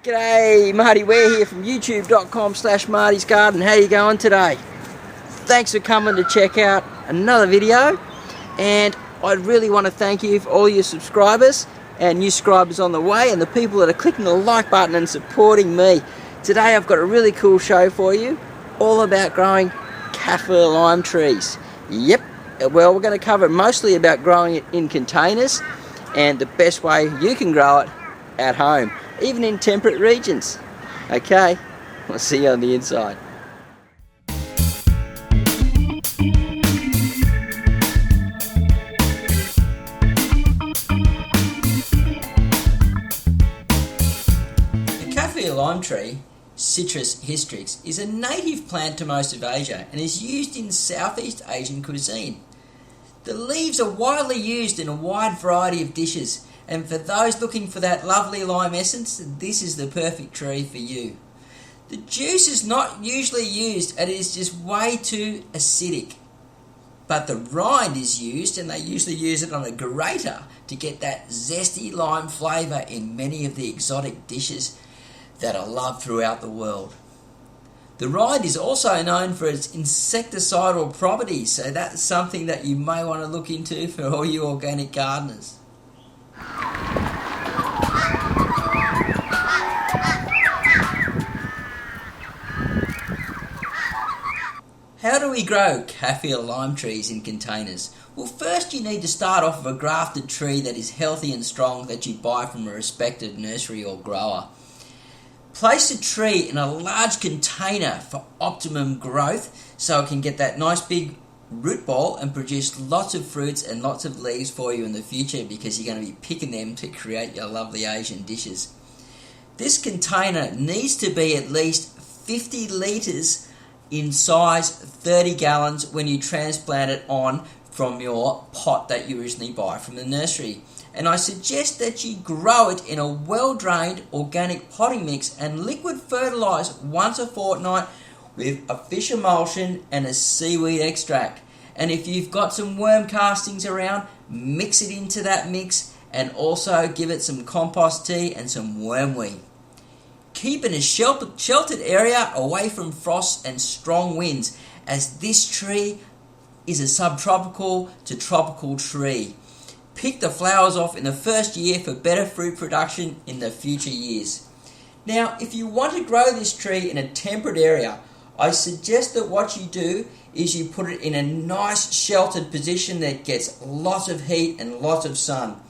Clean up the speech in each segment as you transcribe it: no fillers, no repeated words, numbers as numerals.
G'day, Marty Ware here from youtube.com/Marty's Garden. How you going today? Thanks for coming to check out another video, and I really want to thank you for all your subscribers and new subscribers on the way, and the people that are clicking the like button and supporting me. Today I've got a really cool show for you, all about growing Kaffir lime trees. Yep, well, we're going to cover mostly about growing it in containers and the best way you can grow it at home, even in temperate regions. Okay, I'll see you on the inside. The Kaffir lime tree, Citrus hystrix, is a native plant to most of Asia and is used in Southeast Asian cuisine. The leaves are widely used in a wide variety of dishes, and for those looking for that lovely lime essence, this is the perfect tree for you. The juice is not usually used, and it is just way too acidic. But the rind is used, and they usually use it on a grater to get that zesty lime flavour in many of the exotic dishes that are loved throughout the world. The rind is also known for its insecticidal properties, so that's something that you may want to look into for all you organic gardeners. How do we grow Kaffir lime trees in containers? Well, first you need to start off with a grafted tree that is healthy and strong that you buy from a respected nursery or grower. Place the tree in a large container for optimum growth so it can get that nice big root ball and produce lots of fruits and lots of leaves for you in the future, because you're going to be picking them to create your lovely Asian dishes. This container needs to be at least 50 litres in size, 30 gallons when you transplant it on from your pot that you originally buy from the nursery. And I suggest that you grow it in a well-drained organic potting mix and liquid fertilise once a fortnight with a fish emulsion and a seaweed extract. And if you've got some worm castings around, mix it into that mix, and also give it some compost tea and some wormweed. Keep in a sheltered area away from frost and strong winds, as this tree is a subtropical to tropical tree. Pick the flowers off in the first year for better fruit production in the future years. Now, if you want to grow this tree in a temperate area, I suggest that what you do is you put it in a nice sheltered position that gets lots of heat and lots of sun.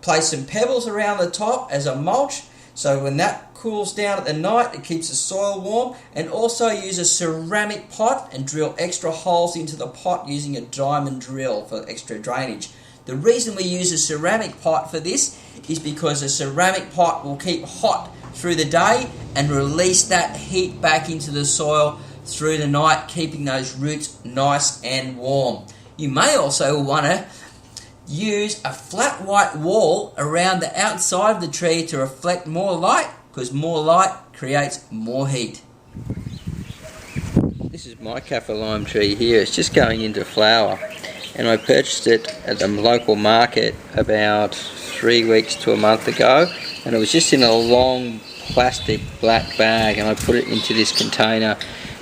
Place some pebbles around the top as a mulch, so when that cools down at the night, it keeps the soil warm, and also use a ceramic pot and drill extra holes into the pot using a diamond drill for extra drainage. The reason we use a ceramic pot for this is because a ceramic pot will keep hot through the day and release that heat back into the soil through the night, keeping those roots nice and warm. You may also want to use a flat white wall around the outside of the tree to reflect more light, because more light creates more heat. This is my Kaffir lime tree here. It's just going into flower, and I purchased it at the local market about 3 weeks to a month ago, and it was just in a long plastic black bag, and I put it into this container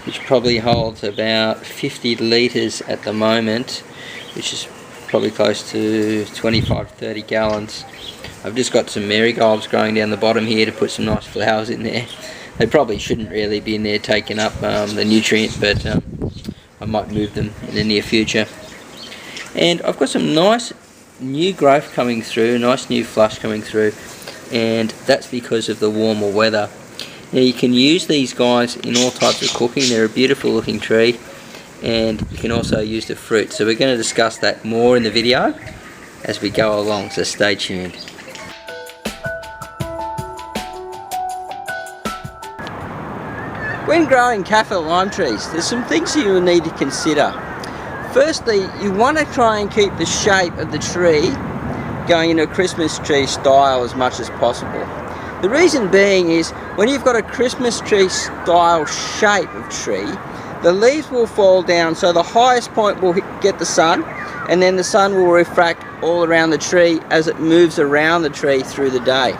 which probably holds about 50 litres at the moment, which is probably close to 25-30 gallons. I've just got some marigolds growing down the bottom here to put some nice flowers in there. They probably shouldn't really be in there taking up the nutrient, but I might move them in the near future. And I've got some nice new growth coming through, nice new flush coming through, and that's because of the warmer weather. Now you can use these guys in all types of cooking. They're a beautiful looking tree, and you can also use the fruit. So we're going to discuss that more in the video as we go along, so stay tuned. When growing Kaffir lime trees, there's some things you will need to consider. Firstly, you want to try and keep the shape of the tree going in a Christmas tree style as much as possible. The reason being is when you've got a Christmas tree style shape of tree, the leaves will fall down, so the highest point will get the sun, and then the sun will refract all around the tree as it moves around the tree through the day.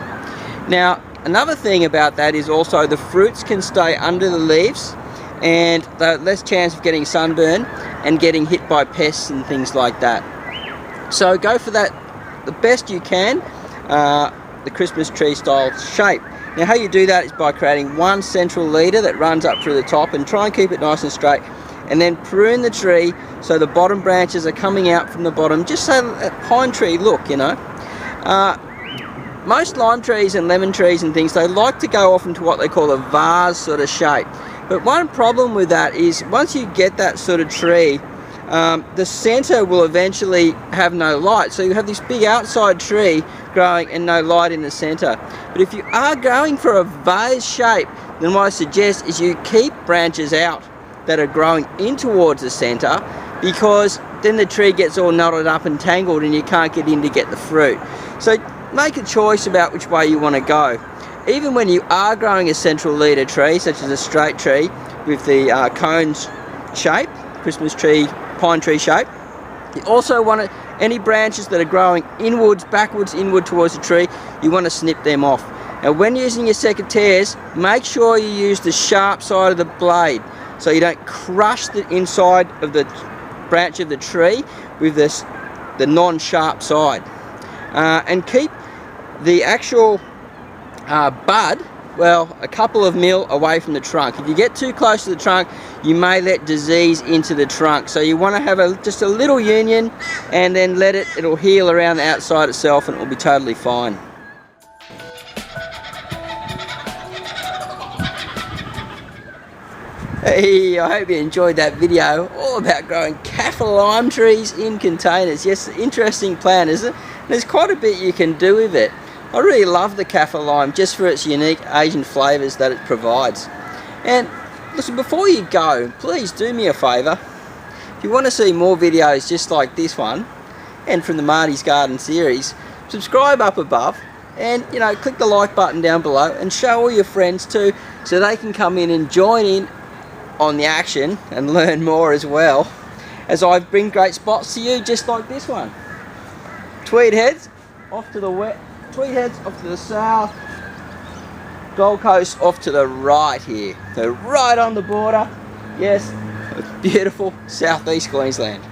Now, another thing about that is also the fruits can stay under the leaves, and they're less chance of getting sunburn and getting hit by pests and things like that. So go for that the best you can, the Christmas tree style shape. Now how you do that is by creating one central leader that runs up through the top, and try and keep it nice and straight, and then prune the tree so the bottom branches are coming out from the bottom, just so that pine tree look, you know. Most lime trees and lemon trees and things, they like to go off into what they call a vase sort of shape. But one problem with that is once you get that sort of tree, the center will eventually have no light. So you have this big outside tree growing and no light in the center. But if you are going for a vase shape, then what I suggest is you keep branches out that are growing in towards the center, because then the tree gets all knotted up and tangled and you can't get in to get the fruit. So make a choice about which way you want to go. Even when you are growing a central leader tree, such as a straight tree with the cones shape, Christmas tree, pine tree shape, you also want to, any branches that are growing inwards, backwards, inward towards the tree, you want to snip them off. Now when using your secateurs, make sure you use the sharp side of the blade, so you don't crush the inside of the branch of the tree with the non-sharp side. And keep the actual bud, well, a couple of mil away from the trunk. If you get too close to the trunk, you may let disease into the trunk. So you want to have just a little union, and then it'll heal around the outside itself, and it will be totally fine. Hey, I hope you enjoyed that video all about growing Kaffir lime trees in containers. Yes, interesting plan, isn't it? There's quite a bit you can do with it. I really love the Kaffir lime just for its unique Asian flavours that it provides. And listen, before you go, please do me a favour. If you want to see more videos just like this one, and from the Marty's Garden series, subscribe up above, and click the like button down below, and show all your friends too, so they can come in and join in on the action and learn more as well, as I bring great spots to you just like this one. Tweed Heads off to the south, Gold Coast off to the right here. So right on the border, yes, beautiful southeast Queensland.